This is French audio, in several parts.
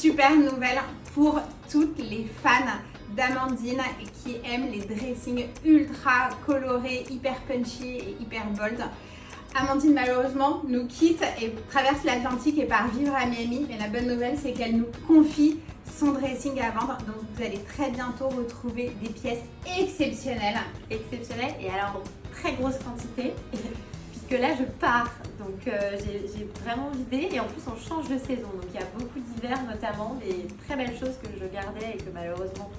super nouvelle pour toutes les fans d'Amandine qui aiment les dressings ultra colorés, hyper punchy et hyper bold. Amandine malheureusement nous quitte et traverse l'Atlantique et part vivre à Miami, mais la bonne nouvelle c'est qu'elle nous confie son dressing à vendre, donc vous allez très bientôt retrouver des pièces exceptionnelles. Exceptionnelles et alors très grosse quantité puisque là je pars, donc j'ai vraiment vidé et en plus on change de saison, donc il y a beaucoup d'hiver notamment, des très belles choses que je gardais et que malheureusement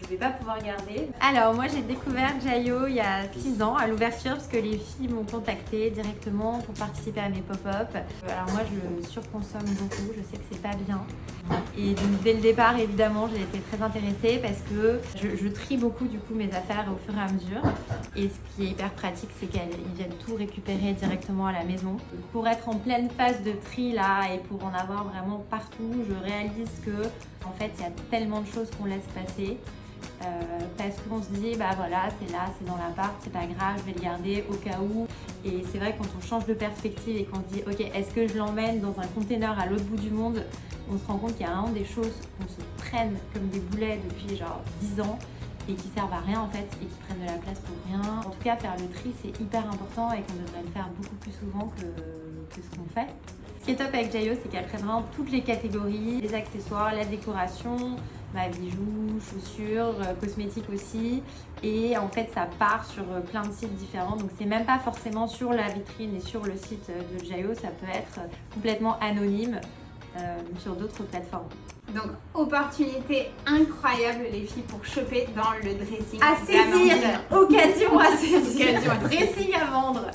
je vais pas pouvoir garder. Alors moi j'ai découvert Jayo il y a 6 ans à l'ouverture parce que les filles m'ont contacté directement pour participer à mes pop-up. Alors moi je le surconsomme beaucoup, je sais que c'est pas bien. Et donc dès le départ évidemment j'ai été très intéressée parce que je trie beaucoup du coup mes affaires au fur et à mesure. Et ce qui est hyper pratique c'est qu'ils viennent tout récupérer directement à la maison. Pour être en pleine phase de tri là et pour en avoir vraiment partout, je réalise que en fait il y a tellement de choses qu'on laisse passer. Parce qu'on se dit bah voilà c'est là, c'est dans l'appart, c'est pas grave, je vais le garder au cas où. Et c'est vrai que quand on change de perspective et qu'on se dit ok, est-ce que je l'emmène dans un container à l'autre bout du monde, on se rend compte qu'il y a vraiment des choses qu'on se traîne comme des boulets depuis genre 10 ans et qui servent à rien en fait et qui prennent de la place pour rien. En tout cas faire le tri c'est hyper important et qu'on devrait le faire beaucoup plus souvent que ce qu'on fait. Ce qui est top avec Jayo, c'est qu'elle prend vraiment toutes les catégories, les accessoires, la décoration, bijoux, chaussures, cosmétiques aussi. Et en fait, ça part sur plein de sites différents. Donc, c'est même pas forcément sur la vitrine et sur le site de Jayo. Ça peut être complètement anonyme sur d'autres plateformes. Donc, opportunité incroyable les filles pour choper dans le dressing À saisir, occasion à saisir, Occasion à dressing à vendre.